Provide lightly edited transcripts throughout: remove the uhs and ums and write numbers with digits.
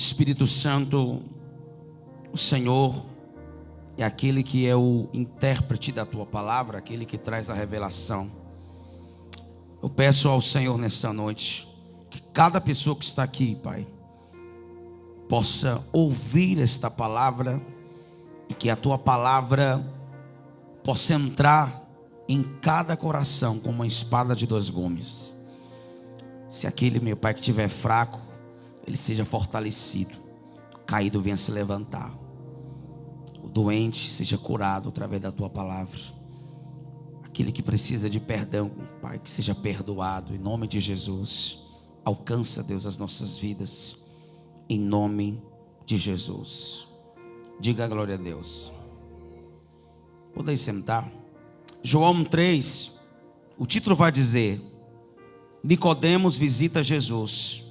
Espírito Santo, o Senhor é aquele que é o intérprete da tua palavra, aquele que traz a revelação. Eu peço ao Senhor nessa noite que cada pessoa que está aqui, Pai, possa ouvir esta palavra e que a tua palavra possa entrar em cada coração como uma espada de dois gumes. Se aquele, meu Pai, que estiver fraco, ele seja fortalecido, o caído venha se levantar, o doente seja curado através da tua palavra, aquele que precisa de perdão, Pai, que seja perdoado em nome de Jesus. Alcança, Deus, as nossas vidas em nome de Jesus. Diga a glória a Deus. Podem sentar. João 3, o título vai dizer: Nicodemos visita Jesus.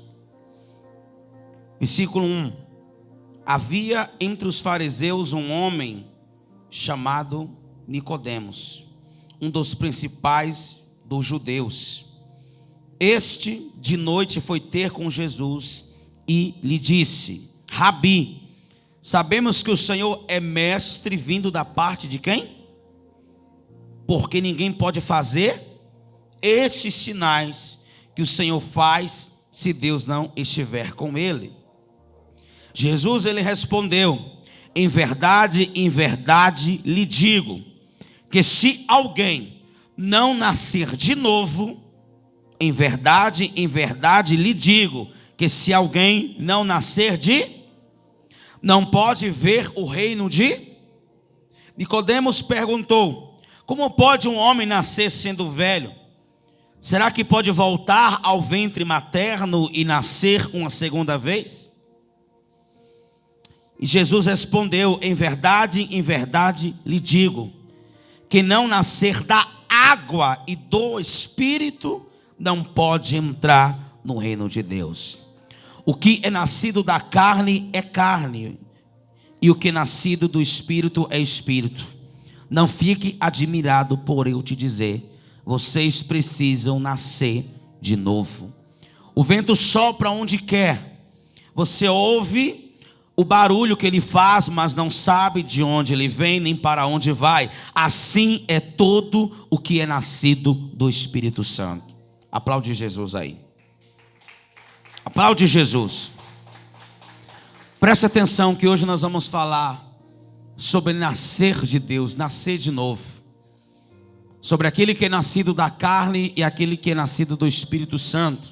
Versículo 1: havia entre os fariseus um homem chamado Nicodemos, um dos principais dos judeus. Este de noite foi ter com Jesus e lhe disse: Rabi, sabemos que o Senhor é mestre vindo da parte de quem? Porque ninguém pode fazer estes sinais que o Senhor faz se Deus não estiver com ele. Jesus, ele respondeu: em verdade lhe digo, que se alguém não nascer de novo, em verdade lhe digo, que se alguém não nascer não pode ver o reino de... Nicodemos perguntou: como pode um homem nascer sendo velho? Será que pode voltar ao ventre materno e nascer uma segunda vez? E Jesus respondeu: em verdade lhe digo, que não nascer da água e do Espírito não pode entrar no reino de Deus. O que é nascido da carne é carne, e o que é nascido do Espírito é Espírito. Não fique admirado por eu te dizer: vocês precisam nascer de novo. O vento sopra onde quer, você ouve o barulho que ele faz, mas não sabe de onde ele vem nem para onde vai. Assim é todo o que é nascido do Espírito Santo. Aplaude Jesus aí. Aplaude Jesus. Preste atenção que hoje nós vamos falar sobre nascer de Deus, nascer de novo. Sobre aquele que é nascido da carne e aquele que é nascido do Espírito Santo.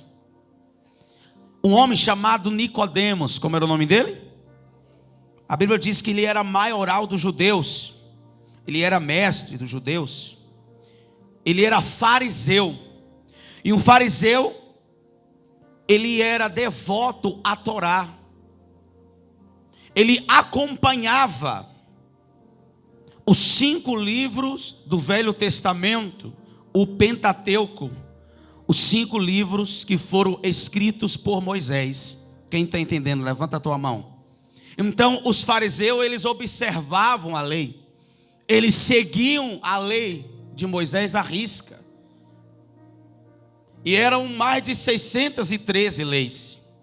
Um homem chamado Nicodemos, como era o nome dele? A Bíblia diz que ele era maioral dos judeus. Ele era mestre dos judeus. Ele era fariseu. E um fariseu, ele era devoto à Torá. Ele acompanhava os 5 livros do Velho Testamento, o Pentateuco, os 5 livros que foram escritos por Moisés. Quem está entendendo, levanta a tua mão. Então os fariseus, eles observavam a lei, eles seguiam a lei de Moisés à risca, e eram mais de 613 leis.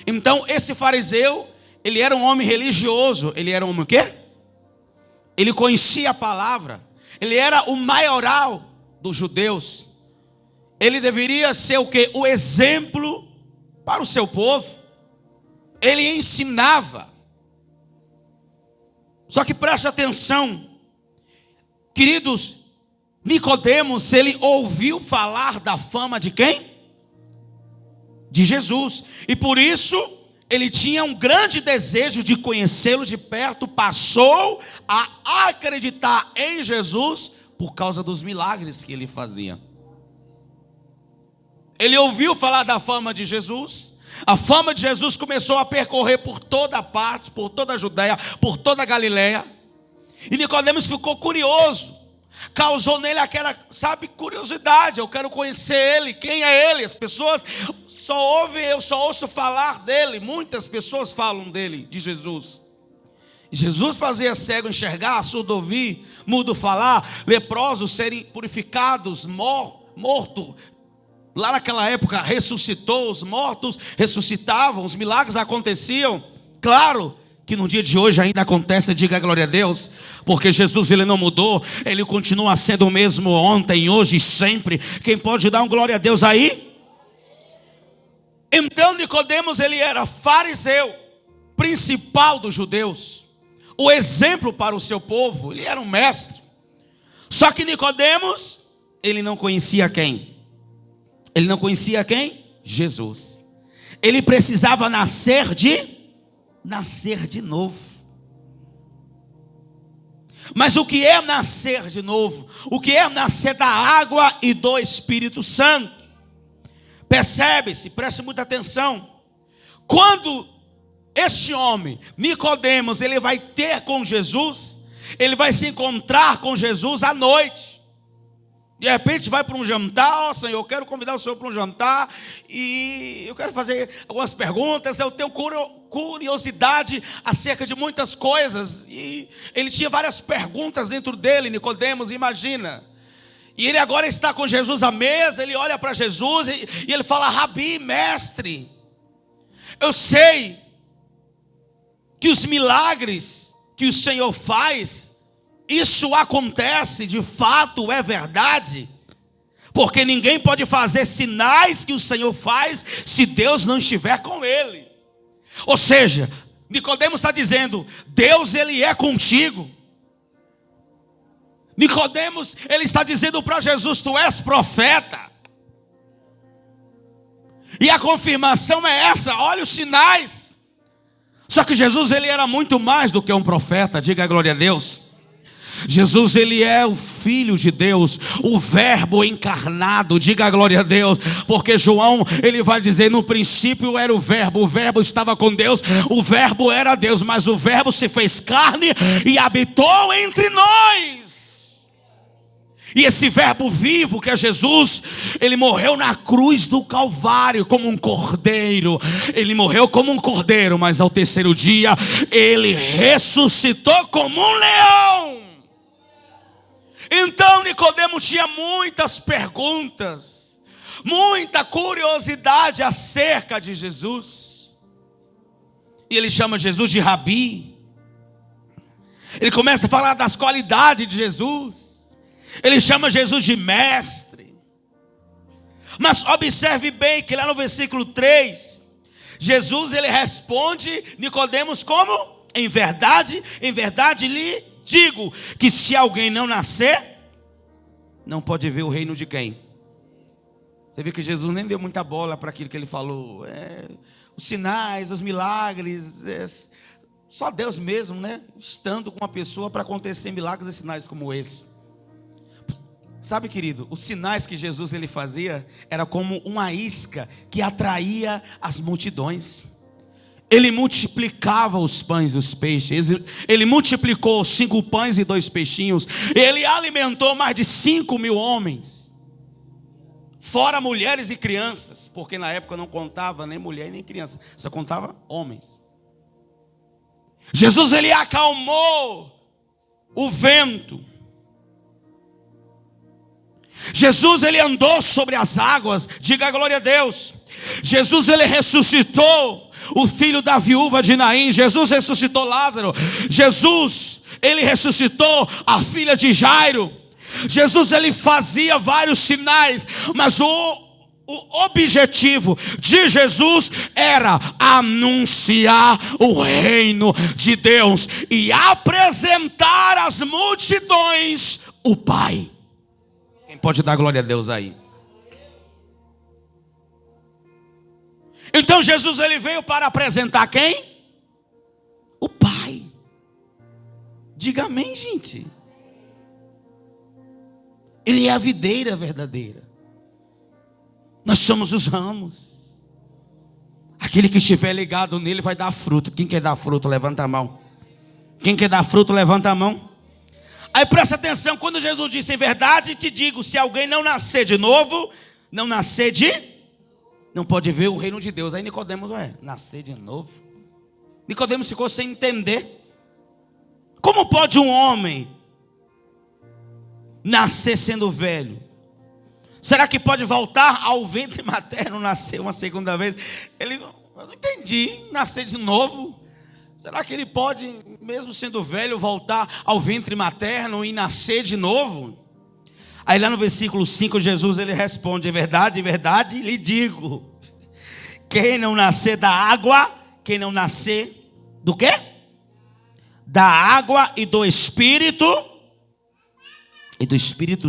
Então esse fariseu, ele era um homem religioso. Ele era um homem o quê? Ele conhecia a palavra. Ele era o maioral dos judeus. Ele deveria ser o quê? O exemplo para o seu povo. Ele ensinava. Só que preste atenção, queridos, Nicodemos, ele ouviu falar da fama de quem? De Jesus. E por isso ele tinha um grande desejo de conhecê-lo de perto. Passou a acreditar em Jesus por causa dos milagres que ele fazia. Ele ouviu falar da fama de Jesus. A fama de Jesus começou a percorrer por toda a parte, por toda a Judéia, por toda a Galileia. E Nicodemos ficou curioso. Causou nele aquela, curiosidade. Eu quero conhecer ele. Quem é ele? As pessoas eu só ouço falar dele. Muitas pessoas falam dele, de Jesus. E Jesus fazia cego enxergar, surdo ouvir, mudo falar, leprosos serem purificados, morto lá naquela época ressuscitou, os mortos ressuscitavam, os milagres aconteciam. Claro que no dia de hoje ainda acontece, diga glória a Deus, porque Jesus ele não mudou, ele continua sendo o mesmo ontem, hoje e sempre. Quem pode dar um glória a Deus aí? Então Nicodemos ele era fariseu, principal dos judeus, o exemplo para o seu povo, ele era um mestre. Só que Nicodemos, ele não conhecia quem? Ele não conhecia quem? Jesus. Ele precisava nascer de novo. Mas o que é nascer de novo? O que é nascer da água e do Espírito Santo? Percebe-se, preste muita atenção. Quando este homem, Nicodemos, ele vai ter com Jesus, ele vai se encontrar com Jesus à noite. De repente vai para um jantar, ó Senhor, eu quero convidar o Senhor para um jantar e eu quero fazer algumas perguntas, eu tenho curiosidade acerca de muitas coisas. E ele tinha várias perguntas dentro dele, Nicodemos, imagina. E ele agora está com Jesus à mesa, ele olha para Jesus e ele fala: Rabi, mestre, eu sei que os milagres que o Senhor faz, isso acontece, de fato é verdade, porque ninguém pode fazer sinais que o Senhor faz se Deus não estiver com ele. Ou seja, Nicodemos está dizendo: Deus ele é contigo. Nicodemos ele está dizendo para Jesus: tu és profeta. E a confirmação é essa, olha os sinais. Só que Jesus ele era muito mais do que um profeta, diga glória a Deus. Jesus ele é o Filho de Deus, o Verbo encarnado, diga glória a Deus, porque João ele vai dizer: no princípio era o Verbo estava com Deus, o Verbo era Deus, mas o Verbo se fez carne e habitou entre nós. E esse Verbo vivo que é Jesus, ele morreu na cruz do Calvário como um cordeiro. Ele morreu como um cordeiro, mas ao terceiro dia ele ressuscitou como um leão. Então Nicodemo tinha muitas perguntas, muita curiosidade acerca de Jesus. E ele chama Jesus de Rabi. Ele começa a falar das qualidades de Jesus. Ele chama Jesus de mestre. Mas observe bem que lá no versículo 3, Jesus ele responde Nicodemos como? Em verdade lhe digo que se alguém não nascer, não pode ver o reino de quem? Você vê que Jesus nem deu muita bola para aquilo que ele falou. Os sinais, os milagres, só Deus mesmo, né? Estando com uma pessoa para acontecer milagres e sinais como esse. Sabe, querido, os sinais que Jesus ele fazia era como uma isca que atraía as multidões. Ele multiplicava os pães e os peixes. Ele multiplicou 5 pães e 2 peixinhos. Ele alimentou mais de 5.000 homens, fora mulheres e crianças, porque na época não contava nem mulher nem criança, só contava homens. Jesus ele acalmou o vento. Jesus ele andou sobre as águas, diga glória a Deus. Jesus ele ressuscitou o filho da viúva de Naim. Jesus ressuscitou Lázaro. Jesus ele ressuscitou a filha de Jairo. Jesus ele fazia vários sinais, mas o objetivo de Jesus era anunciar o reino de Deus e apresentar às multidões o Pai. Quem pode dar glória a Deus aí? Então Jesus ele veio para apresentar quem? O Pai. Diga amém, gente. Ele é a videira verdadeira. Nós somos os ramos. Aquele que estiver ligado nele vai dar fruto. Quem quer dar fruto, levanta a mão. Quem quer dar fruto, levanta a mão. Aí presta atenção, quando Jesus disse: em verdade te digo, se alguém não nascer de novo, não pode ver o reino de Deus. Aí Nicodemos, nascer de novo? Nicodemos ficou sem entender. Como pode um homem nascer sendo velho? Será que pode voltar ao ventre materno, nascer uma segunda vez? Eu não entendi, nascer de novo. Será que ele pode, mesmo sendo velho, voltar ao ventre materno e nascer de novo? Aí lá no versículo 5, Jesus ele responde: verdade, verdade, lhe digo, quem não nascer da água, quem não nascer do quê? Da água e do Espírito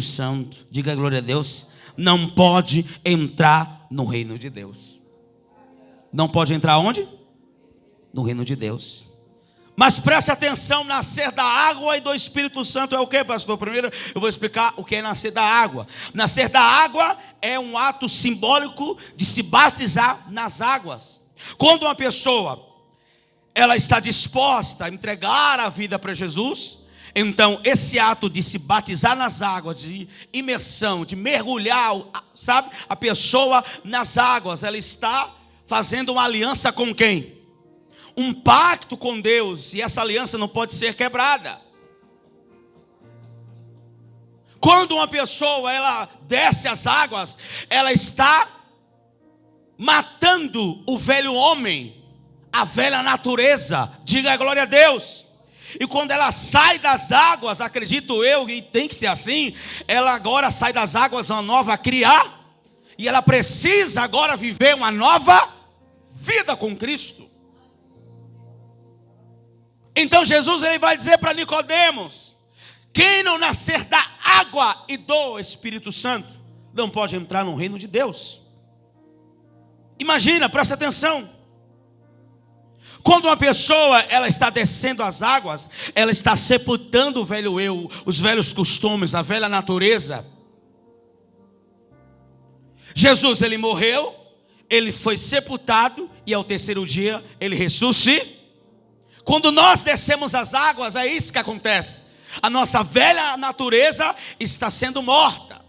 Santo, diga glória a Deus, não pode entrar no reino de Deus. Não pode entrar onde? No reino de Deus. Mas preste atenção, nascer da água e do Espírito Santo é o que, pastor? Primeiro eu vou explicar o que é nascer da água. Nascer da água é um ato simbólico de se batizar nas águas. Quando uma pessoa ela está disposta a entregar a vida para Jesus, então esse ato de se batizar nas águas, de imersão, de mergulhar, sabe, a pessoa nas águas, ela está fazendo uma aliança com quem? Um pacto com Deus, e essa aliança não pode ser quebrada. Quando uma pessoa ela desce as águas, ela está matando o velho homem, a velha natureza, diga glória a Deus. E quando ela sai das águas, acredito eu, e tem que ser assim, ela agora sai das águas uma nova criar, e ela precisa agora viver uma nova vida com Cristo. Então Jesus ele vai dizer para Nicodemos: quem não nascer da água e do Espírito Santo não pode entrar no reino de Deus. Imagina, presta atenção. Quando uma pessoa ela está descendo as águas, ela está sepultando o velho eu, os velhos costumes, a velha natureza. Jesus ele morreu, ele foi sepultado e ao terceiro dia ele ressuscitou. Quando nós descemos as águas, é isso que acontece. A nossa velha natureza está sendo morta.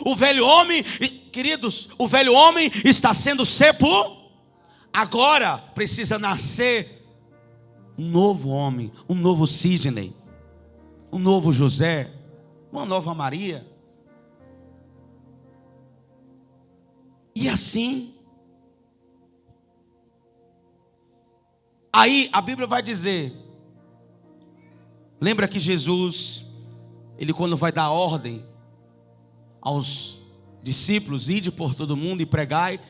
O velho homem, queridos, o velho homem está sendo sepultado. Agora precisa nascer um novo homem, um novo Sidney, um novo José, uma nova Maria. E assim, aí a Bíblia vai dizer, lembra que Jesus, ele quando vai dar ordem aos discípulos, ide por todo mundo e pregai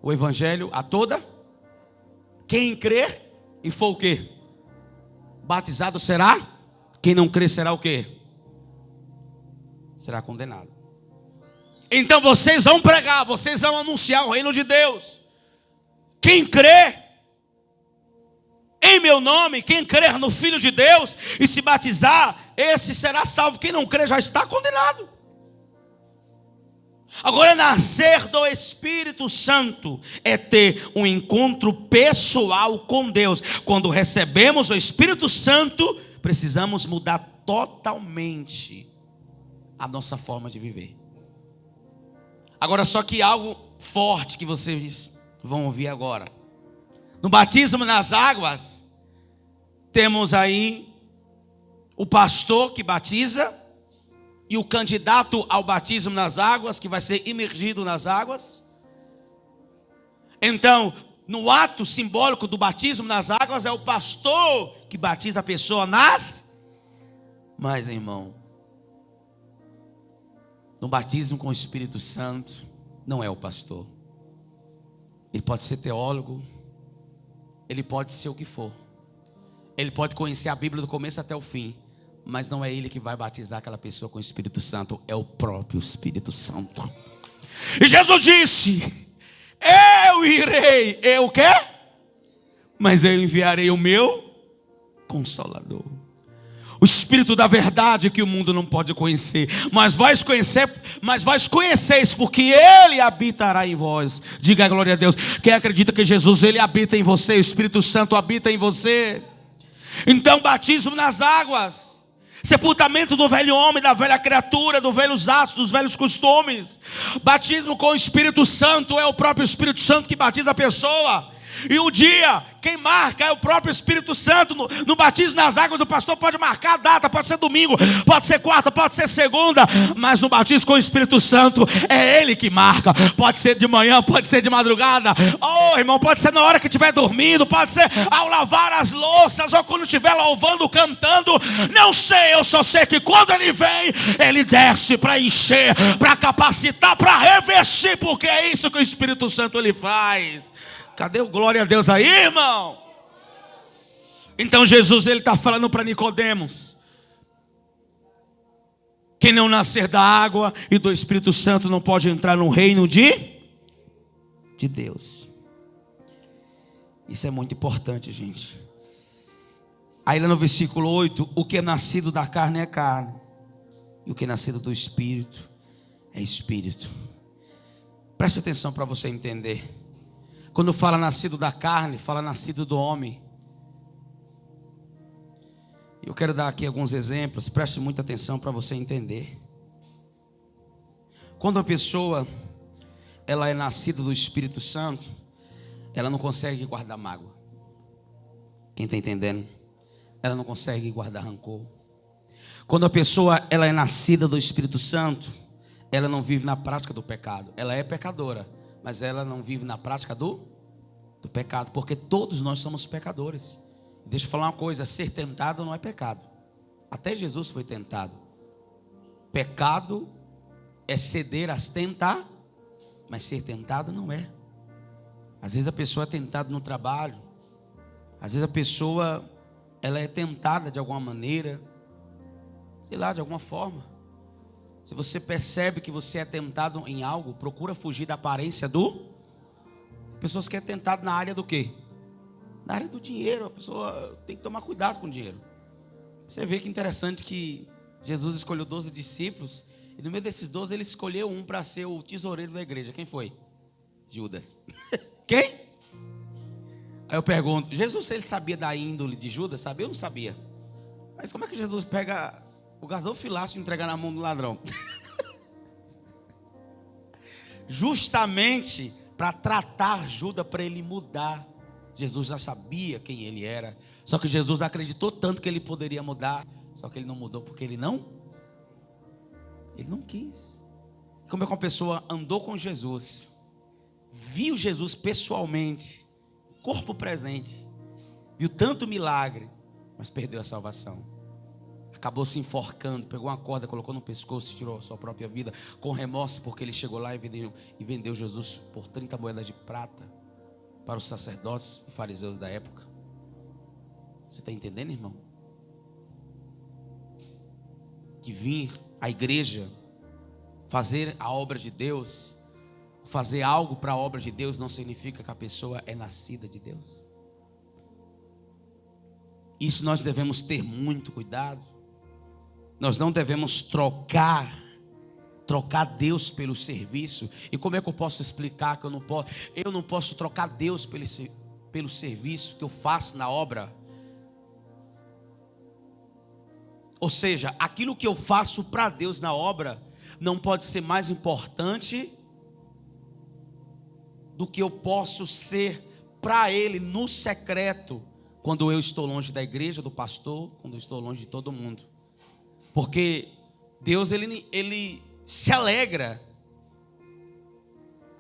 o evangelho a toda, quem crer e for o quê? Batizado será, quem não crer será o quê? Será condenado. Então vocês vão pregar, vocês vão anunciar o reino de Deus. Quem crer em meu nome, quem crer no Filho de Deus e se batizar, esse será salvo. Quem não crer já está condenado. Agora, nascer do Espírito Santo é ter um encontro pessoal com Deus. Quando recebemos o Espírito Santo, precisamos mudar totalmente a nossa forma de viver. Agora, só que algo forte que vocês vão ouvir agora. No batismo nas águas, temos aí o pastor que batiza e o candidato ao batismo nas águas, que vai ser imergido nas águas. Então, no ato simbólico do batismo nas águas, é o pastor que batiza a pessoa nas... Mas, irmão, no batismo com o Espírito Santo, não é o pastor. Ele pode ser teólogo, ele pode ser o que for. Ele pode conhecer a Bíblia do começo até o fim, mas não é ele que vai batizar aquela pessoa com o Espírito Santo, é o próprio Espírito Santo. E Jesus disse: eu irei, eu o quê? Mas eu enviarei o meu Consolador, o Espírito da verdade que o mundo não pode conhecer, mas vais conheceis porque Ele habitará em vós. Diga a glória a Deus. Quem acredita que Jesus Ele habita em você, o Espírito Santo habita em você. Então, batismo nas águas, sepultamento do velho homem, da velha criatura, dos velhos atos, dos velhos costumes. Batismo com o Espírito Santo, é o próprio Espírito Santo que batiza a pessoa. E um dia, quem marca é o próprio Espírito Santo. No batismo nas águas, o pastor pode marcar a data, pode ser domingo, pode ser quarta, pode ser segunda, mas no batismo com o Espírito Santo, é Ele que marca. Pode ser de manhã, pode ser de madrugada, irmão, pode ser na hora que estiver dormindo, pode ser ao lavar as louças, ou quando estiver louvando, cantando, não sei, eu só sei que quando Ele vem, Ele desce para encher, para capacitar, para revestir, porque é isso que o Espírito Santo Ele faz. Cadê o glória a Deus aí, irmão? Então Jesus, ele está falando para Nicodemos: quem não nascer da água e do Espírito Santo não pode entrar no reino de Deus. Isso é muito importante, gente. Aí lá no versículo 8, o que é nascido da carne é carne, e o que é nascido do Espírito é Espírito. Preste atenção para você entender. Quando fala nascido da carne, fala nascido do homem. Eu quero dar aqui alguns exemplos, preste muita atenção para você entender. Quando a pessoa ela é nascida do Espírito Santo, ela não consegue guardar mágoa. Quem está entendendo? Ela não consegue guardar rancor. Quando a pessoa ela é nascida do Espírito Santo, ela não vive na prática do pecado. Ela é pecadora, mas ela não vive na prática do pecado, porque todos nós somos pecadores. Deixa eu falar uma coisa: ser tentado não é pecado. Até Jesus foi tentado. Pecado é ceder às tentar, mas ser tentado não é. Às vezes a pessoa é tentada no trabalho, às vezes a pessoa ela é tentada de alguma maneira, sei lá, de alguma forma. Se você percebe que você é tentado em algo, procura fugir da aparência pessoas que é tentado na área do quê? Na área do dinheiro. A pessoa tem que tomar cuidado com o dinheiro. Você vê que interessante que Jesus escolheu 12 discípulos, e no meio desses 12 ele escolheu um para ser o tesoureiro da igreja. Quem foi? Judas. Quem? Aí eu pergunto, Jesus, ele sabia da índole de Judas? Sabia ou não sabia? Mas como é que Jesus pega o gasofilácio e entrega na mão do ladrão? Justamente para tratar Judas, para ele mudar. Jesus já sabia quem ele era, só que Jesus acreditou tanto que ele poderia mudar, só que ele não mudou porque ele não quis. Como é que uma pessoa andou com Jesus, viu Jesus pessoalmente, corpo presente, viu tanto milagre, mas perdeu a salvação, acabou se enforcando, pegou uma corda, colocou no pescoço e tirou a sua própria vida, com remorso, porque ele chegou lá e vendeu Jesus por 30 moedas de prata para os sacerdotes e fariseus da época. Você está entendendo, irmão? Que vir à igreja fazer a obra de Deus, fazer algo para a obra de Deus, não significa que a pessoa é nascida de Deus. Isso nós devemos ter muito cuidado. Nós não devemos trocar Deus pelo serviço. E como é que eu posso explicar que eu não posso trocar Deus pelo serviço que eu faço na obra? Ou seja, aquilo que eu faço para Deus na obra não pode ser mais importante do que eu posso ser para Ele no secreto, quando eu estou longe da igreja, do pastor, quando eu estou longe de todo mundo. Porque Deus ele se alegra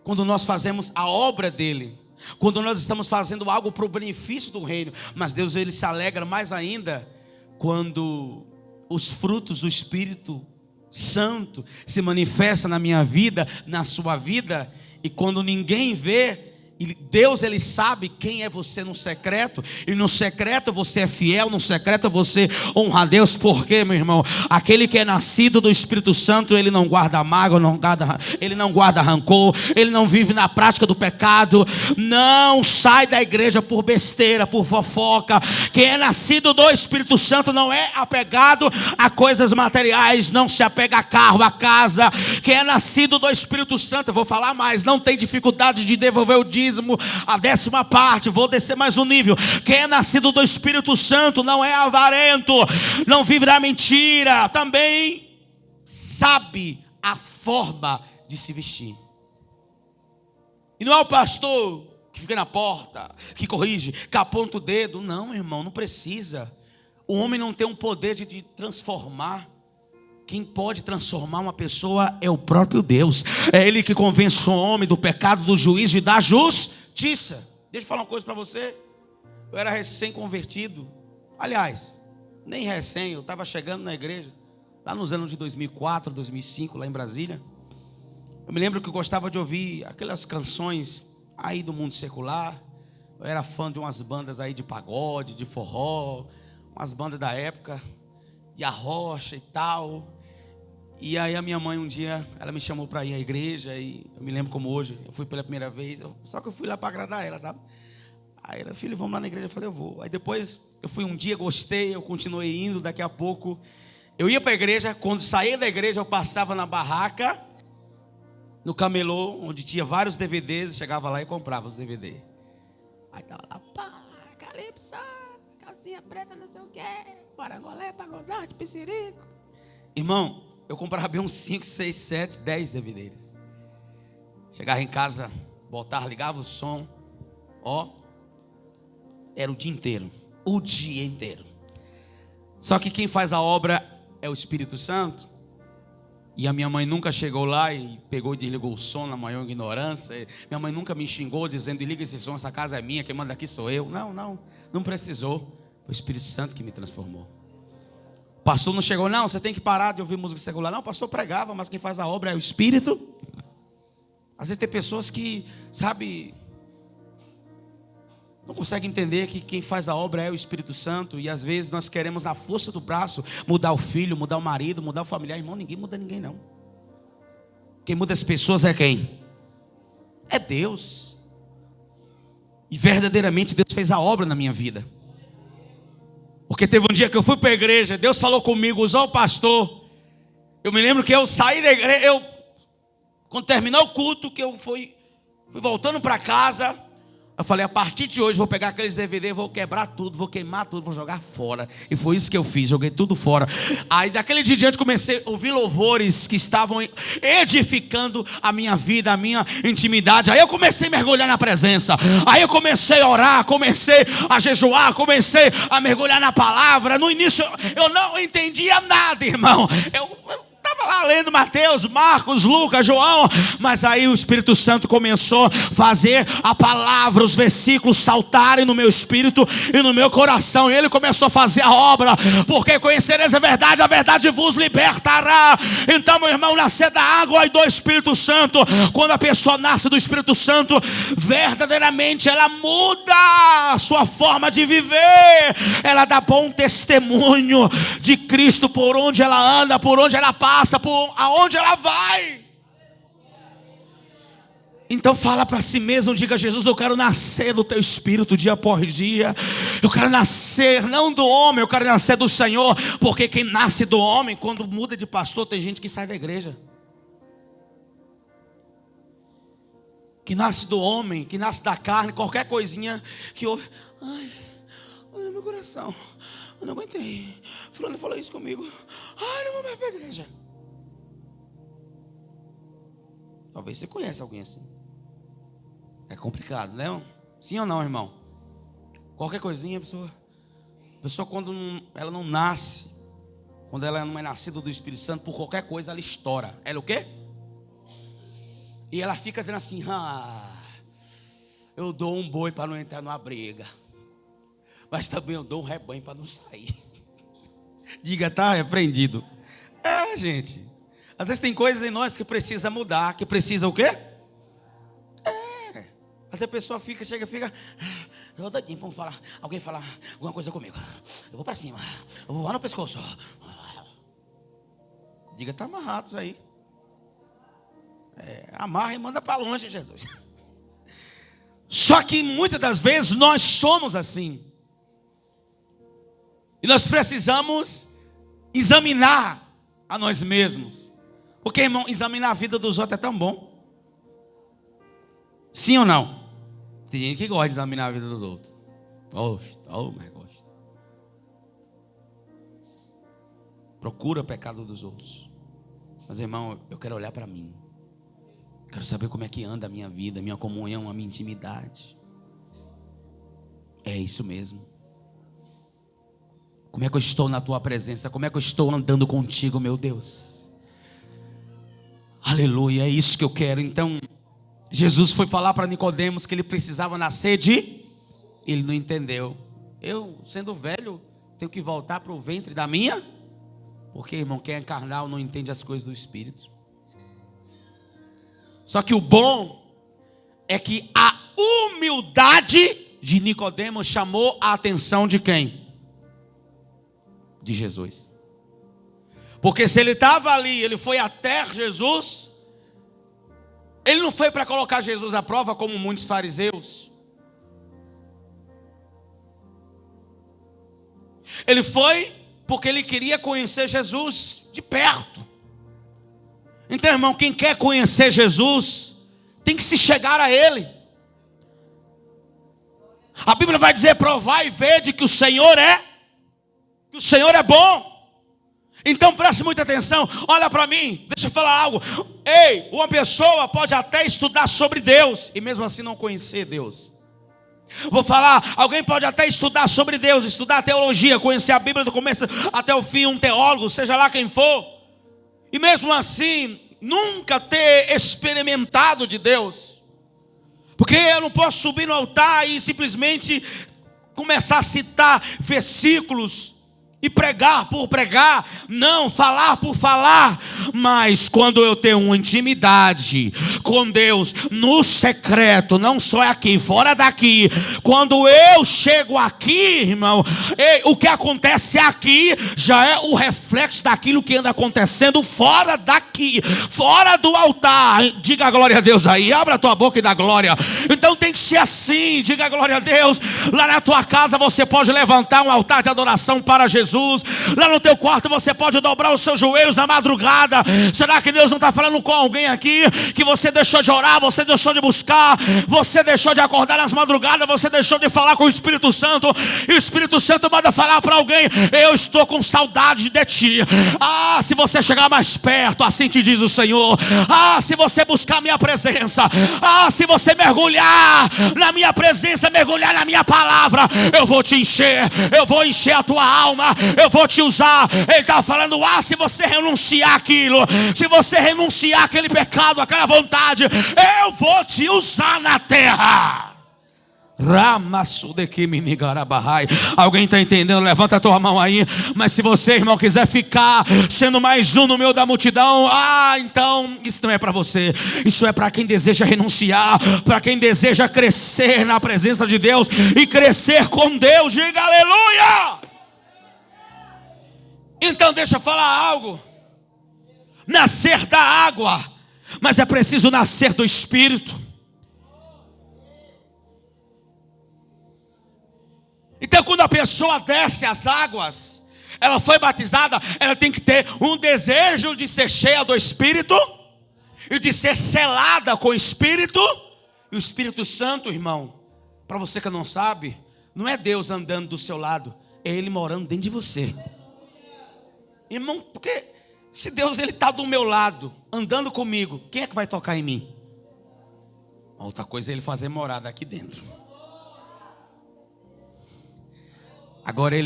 quando nós fazemos a obra dele, quando nós estamos fazendo algo para o benefício do reino. Mas Deus ele se alegra mais ainda quando os frutos do Espírito Santo se manifestam na minha vida, na sua vida, e quando ninguém vê, Deus ele sabe quem é você no secreto, e no secreto você é fiel, no secreto você honra a Deus. Por quê, meu irmão? Aquele que é nascido do Espírito Santo, ele não guarda mágoa, ele não guarda rancor, ele não vive na prática do pecado, não sai da igreja por besteira, por fofoca. Quem é nascido do Espírito Santo não é apegado a coisas materiais, não se apega a carro, a casa. Quem é nascido do Espírito Santo, eu vou falar mais, não tem dificuldade de devolver o dízimo, a 10ª parte, vou descer mais um nível. Quem é nascido do Espírito Santo não é avarento, não vive da mentira, também sabe a forma de se vestir. E não é o pastor que que fica na porta, que corrige, que aponta o dedo. Não, irmão, não precisa. O homem não tem um poder de transformar. Quem pode transformar uma pessoa é o próprio Deus. É Ele que convence o homem do pecado, do juízo e da justiça. Deixa eu falar uma coisa para você. Eu era recém-convertido. Aliás, nem recém, eu estava chegando na igreja, lá nos anos de 2004, 2005, lá em Brasília. Eu me lembro que eu gostava de ouvir aquelas canções aí do mundo secular. Eu era fã de umas bandas aí de pagode, de forró, umas bandas da época, de arrocha e tal. E aí a minha mãe um dia, ela me chamou para ir à igreja, e eu me lembro como hoje, eu fui pela primeira vez, só que eu fui lá para agradar ela, sabe? Aí ela, filho, vamos lá na igreja, eu falei, eu vou. Aí depois eu fui um dia, gostei, eu continuei indo, daqui a pouco eu ia para a igreja, quando saía da igreja eu passava na barraca, no camelô, onde tinha vários DVDs, chegava lá e comprava os DVD. Aí tava lá, pá, Calypso, calcinha preta, não sei o quê, parangolé, pagodarte, piscirico. Irmão, eu comprava bem uns 5, 6, 7, 10 DVDs. Chegava em casa, botava, ligava o som. Ó, era o dia inteiro. O dia inteiro. Só que quem faz a obra é o Espírito Santo. E a minha mãe nunca chegou lá e pegou e desligou o som na maior ignorância. Minha mãe nunca me xingou dizendo, liga esse som, essa casa é minha, quem manda aqui sou eu. Não precisou. Foi o Espírito Santo que me transformou. O pastor não chegou, não, você tem que parar de ouvir música secular. Não, o pastor pregava, mas quem faz a obra é o Espírito. Às vezes tem pessoas que, sabe, não conseguem entender que quem faz a obra é o Espírito Santo. E às vezes nós queremos na força do braço mudar o filho, mudar o marido, mudar o familiar. Irmão, ninguém muda ninguém não. Quem muda as pessoas é quem? É Deus. E verdadeiramente Deus fez a obra na minha vida. Porque teve um dia que eu fui para a igreja, Deus falou comigo, usou o pastor. Eu me lembro que eu saí da igreja, quando terminou o culto, que eu fui voltando para casa, eu falei, a partir de hoje vou pegar aqueles DVD, vou quebrar tudo, vou queimar tudo, vou jogar fora. E foi isso que eu fiz, joguei tudo fora. Aí daquele dia em diante comecei a ouvir louvores que estavam edificando a minha vida, a minha intimidade. Aí eu comecei a mergulhar na presença. Aí eu comecei a orar, comecei a jejuar, comecei a mergulhar na palavra. No início eu não entendia nada, irmão. Eu estava lá lendo Mateus, Marcos, Lucas, João, mas aí o Espírito Santo começou a fazer a palavra, os versículos saltarem no meu espírito e no meu coração, e ele começou a fazer a obra, porque conhecereis a verdade vos libertará. Então, meu irmão, nascer da água e do Espírito Santo, quando a pessoa nasce do Espírito Santo, verdadeiramente ela muda a sua forma de viver, ela dá bom testemunho de Cristo por onde ela anda, por onde ela passa, por aonde ela vai. Então fala para si mesmo, diga, Jesus, eu quero nascer do teu Espírito dia por dia. Eu quero nascer não do homem, eu quero nascer do Senhor. Porque quem nasce do homem, quando muda de pastor, tem gente que sai da igreja. Que nasce do homem, que nasce da carne, qualquer coisinha que ouve, ai, meu coração, eu não aguentei, fulano falou isso comigo, ai, não vou mais para a igreja. Talvez você conheça alguém assim. É complicado, né? Sim ou não, irmão? Qualquer coisinha, a pessoa quando ela não nasce, quando ela não é nascida do Espírito Santo, por qualquer coisa ela estoura. Ela o quê? E ela fica dizendo assim, eu dou um boi para não entrar numa briga, mas também eu dou um rebanho para não sair. Diga, tá repreendido. É, gente, às vezes tem coisas em nós que precisa mudar, que precisa o quê? Às vezes a pessoa chega, eu vou doidinho, vamos falar, alguém falar alguma coisa comigo, eu vou para cima, eu vou lá no pescoço. Diga, tá amarrado isso aí. Amarra e manda para longe, Jesus. Só que muitas das vezes nós somos assim. E nós precisamos examinar a nós mesmos. Porque, irmão, examinar a vida dos outros é tão bom. Sim ou não? Tem gente que gosta de examinar a vida dos outros. Mas gosta. Procura o pecado dos outros. Mas, irmão, eu quero olhar para mim. Quero saber como é que anda a minha vida, a minha comunhão, a minha intimidade. É isso mesmo. Como é que eu estou na tua presença? Como é que eu estou andando contigo, meu Deus? Aleluia, é isso que eu quero. Então, Jesus foi falar para Nicodemos que ele precisava nascer de... Ele não entendeu. Eu, sendo velho, tenho que voltar para o ventre da minha... Porque, irmão, quem é carnal não entende as coisas do Espírito. Só que o bom é que a humildade de Nicodemos chamou a atenção de quem? De Jesus. Porque se ele estava ali, ele foi até Jesus, ele não foi para colocar Jesus à prova como muitos fariseus. Ele foi porque ele queria conhecer Jesus de perto. Então, irmão, quem quer conhecer Jesus tem que se chegar a Ele. A Bíblia vai dizer: provai e vede que o Senhor é bom. Então preste muita atenção. Olha para mim, deixa eu falar algo. Ei, uma pessoa pode até estudar sobre Deus e mesmo assim não conhecer Deus. Vou falar, alguém pode até estudar sobre Deus, estudar teologia, conhecer a Bíblia do começo até o fim, um teólogo, seja lá quem for, e mesmo assim nunca ter experimentado de Deus. Porque eu não posso subir no altar e simplesmente começar a citar versículos e pregar por pregar, não, falar por falar. Mas quando eu tenho uma intimidade com Deus no secreto, não só aqui, fora daqui, quando eu chego aqui, irmão, o que acontece aqui já é o reflexo daquilo que anda acontecendo fora daqui, fora do altar. Diga a glória a Deus aí, abra a tua boca e dá glória. Então tem que ser assim, diga a glória a Deus. Lá na tua casa você pode levantar um altar de adoração para Jesus. Lá no teu quarto você pode dobrar os seus joelhos na madrugada. Será que Deus não está falando com alguém aqui que você deixou de orar, você deixou de buscar, você deixou de acordar nas madrugadas, você deixou de falar com o Espírito Santo, e o Espírito Santo manda falar para alguém: eu estou com saudade de ti. Ah, se você chegar mais perto, assim te diz o Senhor. Ah, se você buscar a minha presença, ah, se você mergulhar na minha presença, mergulhar na minha palavra, eu vou te encher, eu vou encher a tua alma, eu vou te usar. Ele está falando: ah, se você renunciar aquilo, se você renunciar aquele pecado, aquela vontade, eu vou te usar na terra. Alguém está entendendo? Levanta a tua mão aí. Mas se você, irmão, quiser ficar sendo mais um no meio da multidão, então isso não é para você. Isso é para quem deseja renunciar, para quem deseja crescer na presença de Deus e crescer com Deus. Diga aleluia. Então deixa eu falar algo. Nascer da água, mas é preciso nascer do Espírito. Então quando a pessoa desce as águas, ela foi batizada, ela tem que ter um desejo de ser cheia do Espírito e de ser selada com o Espírito. E o Espírito Santo, irmão, para você que não sabe, não é Deus andando do seu lado, é Ele morando dentro de você. Irmão, porque se Deus ele está do meu lado, andando comigo, quem é que vai tocar em mim? Outra coisa é Ele fazer morada aqui dentro. Agora o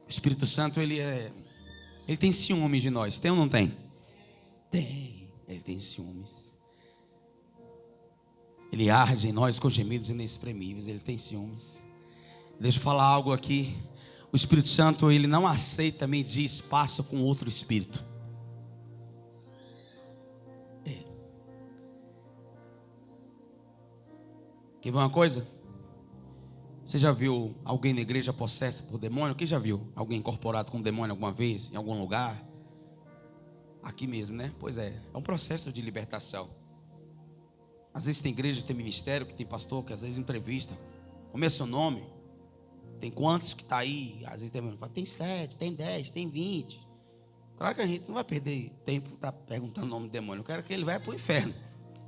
Espírito Santo, ele tem ciúme de nós. Tem ou não tem? Tem, ele tem ciúmes. Ele arde em nós com gemidos inexprimíveis. Ele tem ciúmes. Deixa eu falar algo aqui. O Espírito Santo, ele não aceita medir espaço com outro espírito. Quer ver uma coisa? Você já viu alguém na igreja possessa por demônio? Quem já viu alguém incorporado com demônio alguma vez, em algum lugar? Aqui mesmo, né? Pois é um processo de libertação. Às vezes tem igreja, tem ministério, que tem pastor, que às vezes entrevista. Como é seu nome? Tem quantos que está aí? Às vezes tem 7, tem 10, tem 20. Claro que a gente não vai perder tempo para perguntando o nome do demônio. Eu quero que ele vá para o inferno.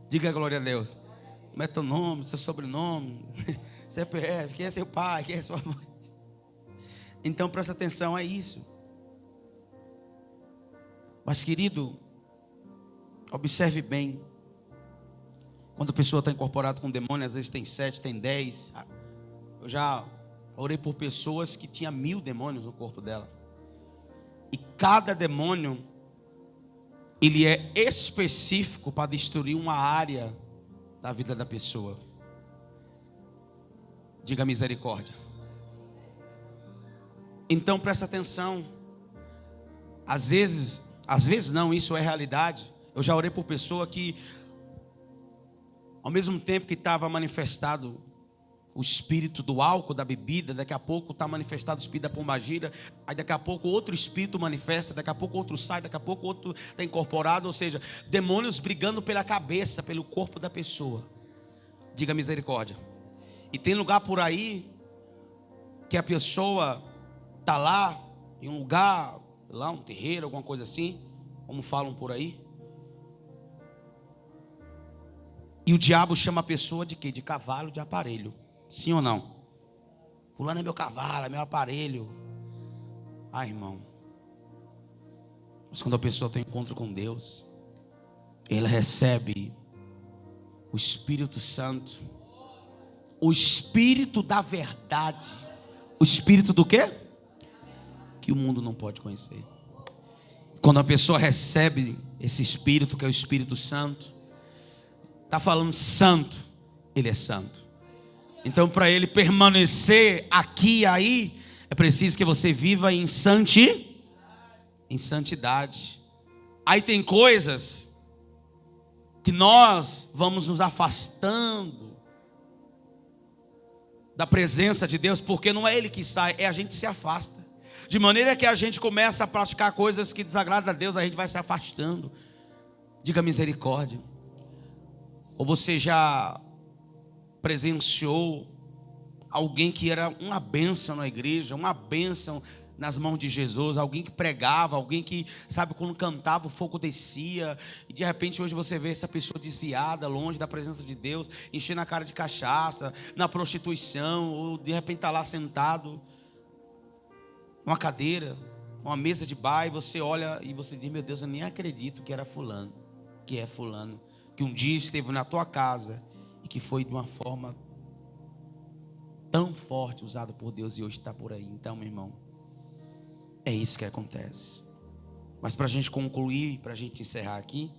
Diga a glória a Deus. Como é teu nome, seu sobrenome, CPF, quem é seu pai, quem é sua mãe. Então presta atenção, é isso. Mas querido, observe bem. Quando a pessoa está incorporada com demônio, às vezes tem 7, tem 10. Eu já orei por pessoas que tinham 1000 demônios no corpo dela. E cada demônio, ele é específico para destruir uma área da vida da pessoa. Diga misericórdia. Então presta atenção. Às vezes não, isso é realidade. Eu já orei por pessoa que, ao mesmo tempo que estava manifestado o espírito do álcool, da bebida, daqui a pouco está manifestado o espírito da pombagira, aí daqui a pouco outro espírito manifesta, daqui a pouco outro sai, daqui a pouco outro está incorporado, ou seja, demônios brigando pela cabeça, pelo corpo da pessoa. Diga misericórdia. E tem lugar por aí que a pessoa está lá, em um lugar, lá um terreiro, alguma coisa assim, como falam por aí, e o diabo chama a pessoa de quê? De cavalo, de aparelho. Sim ou não? Fulano é meu cavalo, é meu aparelho. Ah, irmão. Mas quando a pessoa tem encontro com Deus, ela recebe o Espírito Santo, o Espírito da verdade. O Espírito do quê? Que o mundo não pode conhecer. Quando a pessoa recebe esse Espírito, que é o Espírito Santo, está falando santo, ele é santo. Então, para ele permanecer aqui e aí, é preciso que você viva em santidade. Aí tem coisas que nós vamos nos afastando da presença de Deus, porque não é Ele que sai, é a gente que se afasta. De maneira que a gente começa a praticar coisas que desagradam a Deus, a gente vai se afastando. Diga misericórdia. Ou você já presenciou alguém que era uma bênção na igreja, uma bênção nas mãos de Jesus, alguém que pregava, alguém que, sabe, quando cantava o fogo descia, e de repente hoje você vê essa pessoa desviada, longe da presença de Deus, enchendo a cara de cachaça, na prostituição, ou de repente está lá sentado numa cadeira, uma mesa de bar, e você olha e você diz: meu Deus, eu nem acredito que era fulano, que é fulano, que um dia esteve na tua casa e que foi de uma forma tão forte usado por Deus e hoje está por aí. Então, meu irmão, é isso que acontece. Mas para a gente concluir, para a gente encerrar aqui,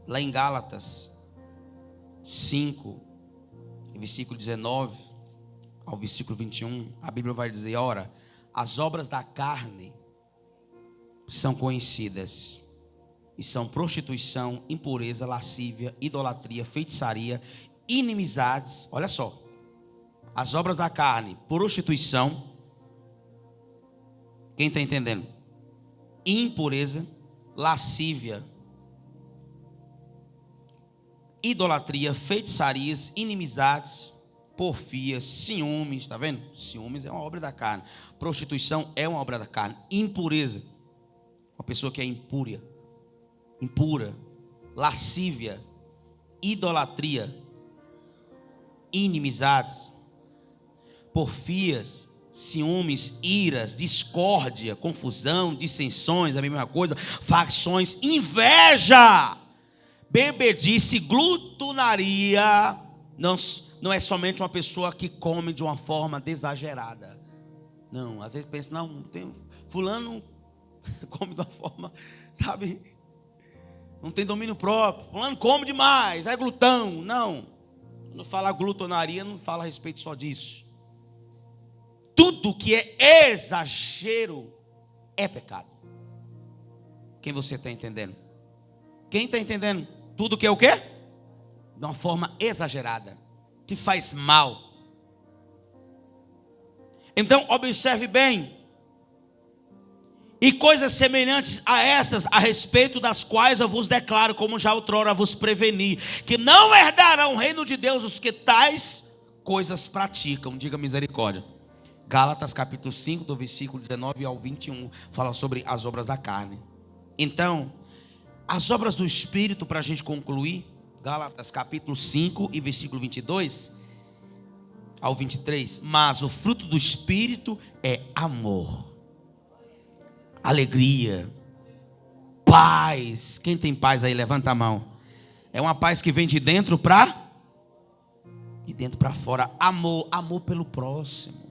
lá em Gálatas 5, versículo 19 ao versículo 21, a Bíblia vai dizer: ora, as obras da carne são conhecidas, e são prostituição, impureza, lascívia, idolatria, feitiçaria, inimizades. Olha só, as obras da carne: prostituição, quem está entendendo? Impureza, lascívia, idolatria, feitiçarias, inimizades, porfias, ciúmes. Está vendo? Ciúmes é uma obra da carne, prostituição é uma obra da carne, impureza, uma pessoa que é impura, lascívia, idolatria, inimizades, porfias, ciúmes, iras, discórdia, confusão, dissensões, a mesma coisa, facções, inveja, bebedice, glutonaria. Não é somente uma pessoa que come de uma forma exagerada. Não, às vezes pensa: não tem, fulano come de uma forma, sabe, não tem domínio próprio, fulano come demais, é glutão. Não, quando fala glutonaria, não fala a respeito só disso. Tudo que é exagero é pecado. Quem você está entendendo? Quem está entendendo? Tudo que é o quê? De uma forma exagerada, que faz mal. Então observe bem. E coisas semelhantes a estas, a respeito das quais eu vos declaro, como já outrora vos preveni, que não herdarão o reino de Deus os que tais coisas praticam. Diga misericórdia. Gálatas capítulo 5, do versículo 19 ao 21, fala sobre as obras da carne. Então, as obras do Espírito, para a gente concluir, Gálatas capítulo 5 e versículo 22 ao 23. Mas o fruto do Espírito é amor, alegria, paz. Quem tem paz aí, levanta a mão. É uma paz que vem de dentro para fora. Amor pelo próximo.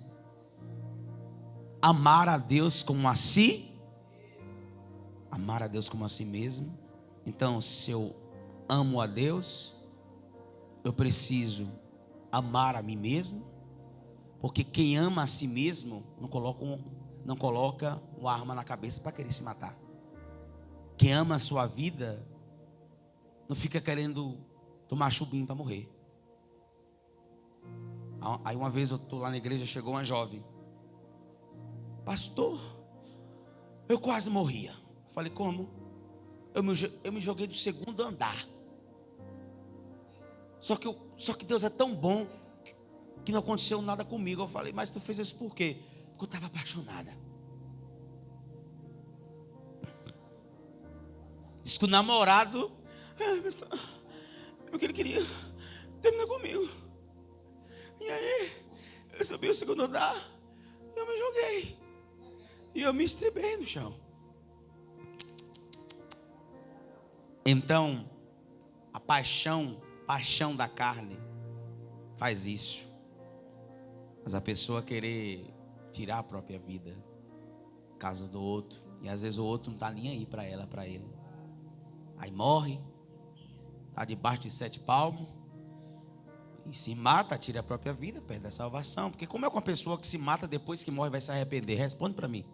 Amar a Deus como a si. Amar a Deus como a si mesmo. Então, se eu amo a Deus, eu preciso amar a mim mesmo. Porque quem ama a si mesmo não coloca uma arma na cabeça para querer se matar. Quem ama a sua vida não fica querendo tomar chubinho para morrer. Aí uma vez eu estou lá na igreja, chegou uma jovem. Pastor, eu quase morria. Falei, como? Eu me joguei do segundo andar. Só que Deus é tão bom que não aconteceu nada comigo. Eu falei, mas tu fez isso por quê? Porque eu estava apaixonada. Diz que o namorado, porque ele queria terminar comigo. E aí, eu subi o segundo andar e eu me joguei. E eu me estribei no chão. Então, a paixão da carne faz isso. Mas a pessoa querer tirar a própria vida, caso do outro, e às vezes o outro não está nem aí para ela, para ele. Aí morre, está debaixo de 7 palmos, e se mata, tira a própria vida, perde a salvação. Porque como é que uma pessoa que se mata depois que morre vai se arrepender? Responde para mim.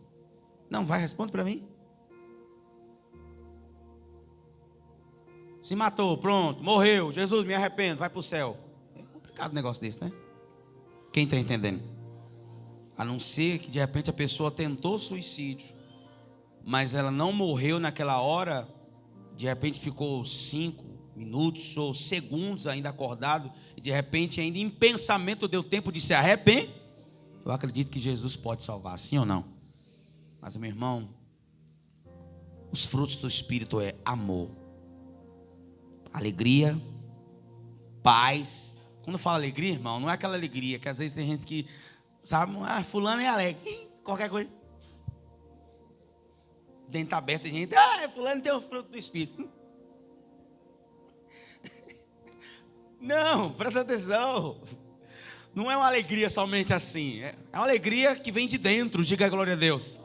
Não, vai, responde para mim. Se matou, pronto, morreu, Jesus, me arrependo, vai para o céu. É complicado um negócio desse, né? Quem está entendendo? A não ser que de repente a pessoa tentou suicídio, mas ela não morreu naquela hora, de repente ficou 5 minutos ou segundos ainda acordado, e de repente ainda em pensamento deu tempo de se arrepender. Eu acredito que Jesus pode salvar, sim ou não? Mas meu irmão, os frutos do Espírito é amor, alegria, paz. Quando eu falo alegria, irmão, não é aquela alegria que às vezes tem gente que, sabe, fulano é alegre, qualquer coisa. Dente aberto, tem gente, fulano tem o fruto do Espírito. Não, presta atenção. Não é uma alegria somente assim. É uma alegria que vem de dentro, diga a glória a Deus.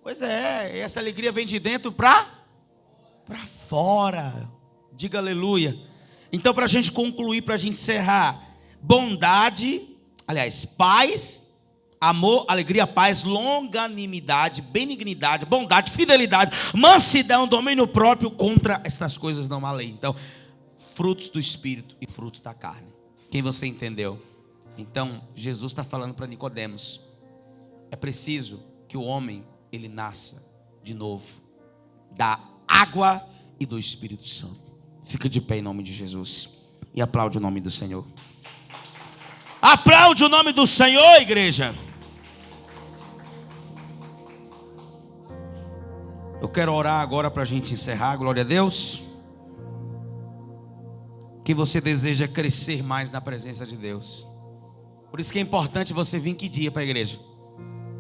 Pois é, essa alegria vem de dentro para fora. Diga aleluia. Então, para a gente concluir, para a gente encerrar, paz, amor, alegria, paz, longanimidade, benignidade, bondade, fidelidade, mansidão, domínio próprio. Contra estas coisas não há lei. Então, frutos do Espírito e frutos da carne. Quem você entendeu? Então, Jesus está falando para Nicodemos: é preciso que o homem, ele nasça de novo, da água e do Espírito Santo. Fica de pé em nome de Jesus e aplaude o nome do Senhor. Aplaude o nome do Senhor, igreja. Eu quero orar agora para a gente encerrar. Glória a Deus. Que você deseja crescer mais na presença de Deus. Por isso que é importante você vir que dia para a igreja?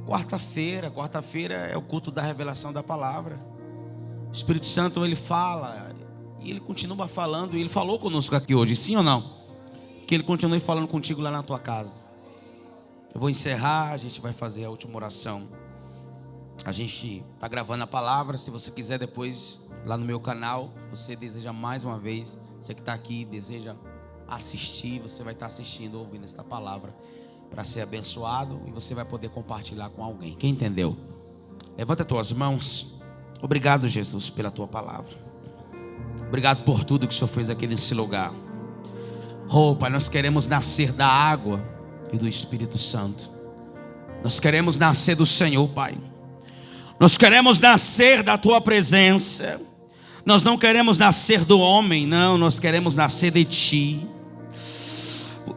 Quarta-feira é o culto da revelação da palavra. O Espírito Santo, ele fala, e ele continua falando, e ele falou conosco aqui hoje, sim ou não? Que ele continue falando contigo lá na tua casa. Eu vou encerrar, a gente vai fazer a última oração. A gente está gravando a palavra. Se você quiser depois, lá no meu canal, você deseja mais uma vez, você que está aqui, deseja assistir, você vai estar assistindo, ouvindo esta palavra para ser abençoado, e você vai poder compartilhar com alguém. Quem entendeu? Levanta as tuas mãos. Obrigado, Jesus, pela tua palavra. Obrigado por tudo que o Senhor fez aqui nesse lugar. Oh, Pai, nós queremos nascer da água e do Espírito Santo. Nós queremos nascer do Senhor, Pai. Nós queremos nascer da tua presença. Nós não queremos nascer do homem, não, nós queremos nascer de ti.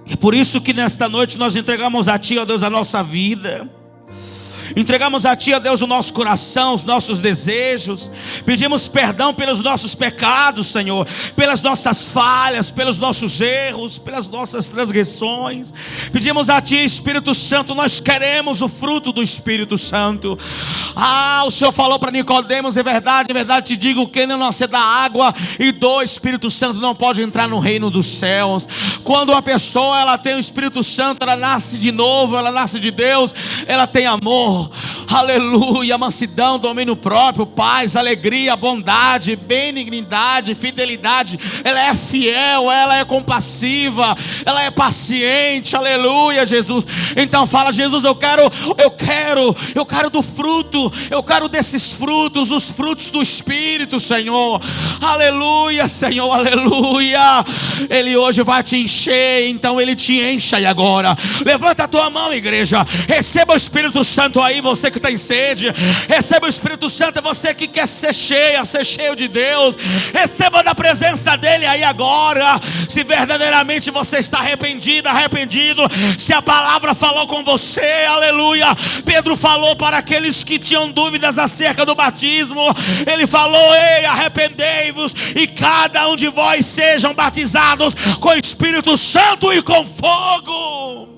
É por isso que nesta noite nós entregamos a ti, ó Deus, a nossa vida. Entregamos a Ti, ó Deus, o nosso coração, os nossos desejos. Pedimos perdão pelos nossos pecados, Senhor, pelas nossas falhas, pelos nossos erros, pelas nossas transgressões. Pedimos a Ti, Espírito Santo, nós queremos o fruto do Espírito Santo. O Senhor falou para Nicodemos: em verdade te digo, quem não nascer da água e do Espírito Santo não pode entrar no reino dos céus. Quando uma pessoa ela tem o Espírito Santo, ela nasce de novo, ela nasce de Deus, ela tem amor, aleluia, mansidão, domínio próprio, paz, alegria, bondade, benignidade, fidelidade. Ela é fiel, ela é compassiva, ela é paciente, aleluia, Jesus. Então fala: Jesus, eu quero do fruto, eu quero desses frutos, os frutos do Espírito, Senhor. Aleluia, Senhor, aleluia. Ele hoje vai te encher, então Ele te enche aí agora. Levanta a tua mão, igreja. Receba o Espírito Santo aí, você que tem sede. Receba o Espírito Santo, você que quer ser cheio de Deus. Receba da presença dEle aí agora. Se verdadeiramente você está arrependido, se a palavra falou com você, aleluia. Pedro falou para aqueles que tinham dúvidas acerca do batismo. Ele falou: ei, arrependei-vos e cada um de vós sejam batizados com Espírito Santo e com fogo.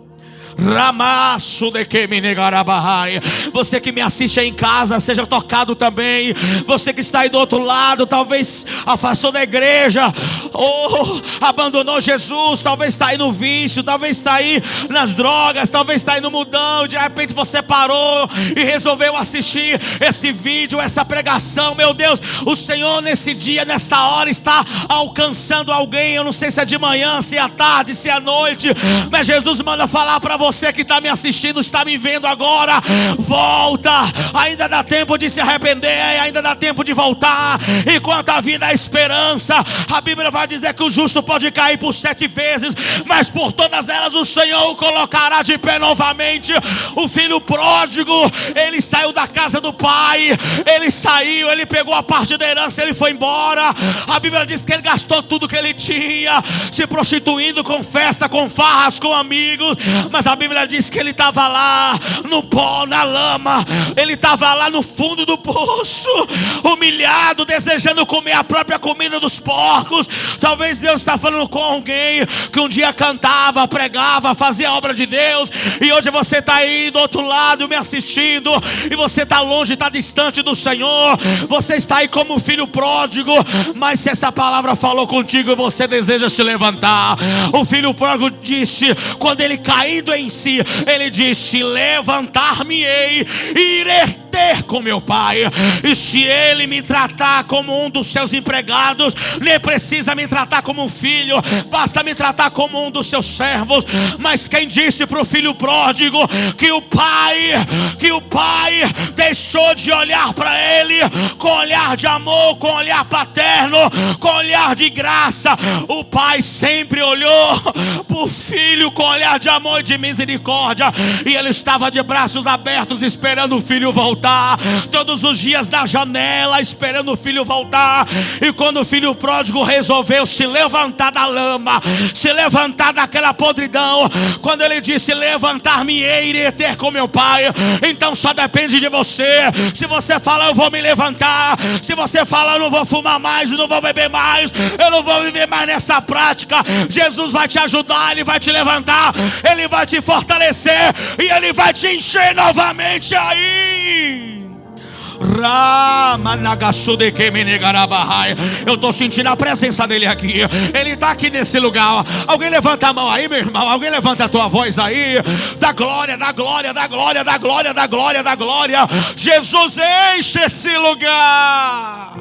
Ramaço de que me negarabahai. Você que me assiste aí em casa, seja tocado também. Você que está aí do outro lado, talvez afastou da igreja, ou abandonou Jesus, talvez está aí no vício, talvez está aí nas drogas, talvez está aí no mundão. De repente você parou e resolveu assistir esse vídeo, essa pregação. Meu Deus, o Senhor nesse dia, nessa hora, está alcançando alguém. Eu não sei se é de manhã, se é à tarde, se é à noite, mas Jesus manda falar para você que está me assistindo, está me vendo agora: volta, ainda dá tempo de se arrepender, ainda dá tempo de voltar, enquanto a vida é esperança. A Bíblia vai dizer que o justo pode cair por 7 vezes, mas por todas elas o Senhor o colocará de pé novamente. O filho pródigo, ele saiu da casa do pai, ele pegou a parte da herança, ele foi embora. A Bíblia diz que ele gastou tudo que ele tinha, se prostituindo, com festa, com farras, com amigos. Mas a Bíblia diz que ele estava lá no pó, na lama. Ele estava lá no fundo do poço, humilhado, desejando comer a própria comida dos porcos. Talvez Deus está falando com alguém que um dia cantava, pregava, fazia a obra de Deus, e hoje você está aí do outro lado me assistindo, e você está longe, está distante do Senhor. Você está aí como um filho pródigo, mas se essa palavra falou contigo e você deseja se levantar, o filho pródigo disse, quando ele caindo em si, ele disse: levantar-me-ei e irei ter com meu pai. E se ele me tratar como um dos seus empregados, nem precisa me tratar como um filho, basta me tratar como um dos seus servos. Mas quem disse para o filho pródigo que o pai deixou de olhar para ele com olhar de amor, com olhar paterno, com olhar de graça? O pai sempre olhou para o filho com olhar de amor e de misericórdia, e ele estava de braços abertos esperando o filho voltar, todos os dias na janela esperando o filho voltar. E quando o filho pródigo resolveu se levantar da lama, se levantar daquela podridão, quando ele disse: levantar-me-ei, irei ter com meu pai, então só depende de você. Se você fala: eu vou me levantar, se você fala: eu não vou fumar mais, eu não vou beber mais, eu não vou viver mais nessa prática, Jesus vai te ajudar, Ele vai te levantar, Ele vai te fortalecer e Ele vai te encher novamente aí. Eu estou sentindo a presença dele aqui. Ele está aqui nesse lugar. Alguém levanta a mão aí, meu irmão. Alguém levanta a tua voz aí. Da glória, da glória, da glória, da glória, da glória, da glória. Jesus, enche esse lugar.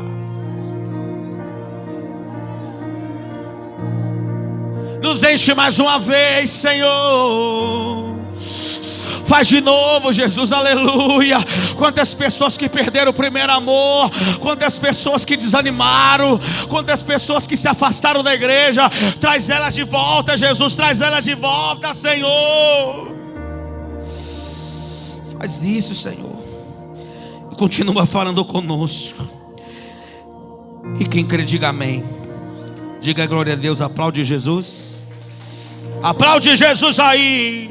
Nos enche mais uma vez, Senhor. Faz de novo, Jesus, aleluia. Quantas pessoas que perderam o primeiro amor, quantas pessoas que desanimaram, quantas pessoas que se afastaram da igreja. Traz elas de volta, Jesus, traz elas de volta, Senhor. Faz isso, Senhor, e continua falando conosco. E quem crê, diga amém. Diga glória a Deus, aplaude Jesus. Aplaude Jesus aí.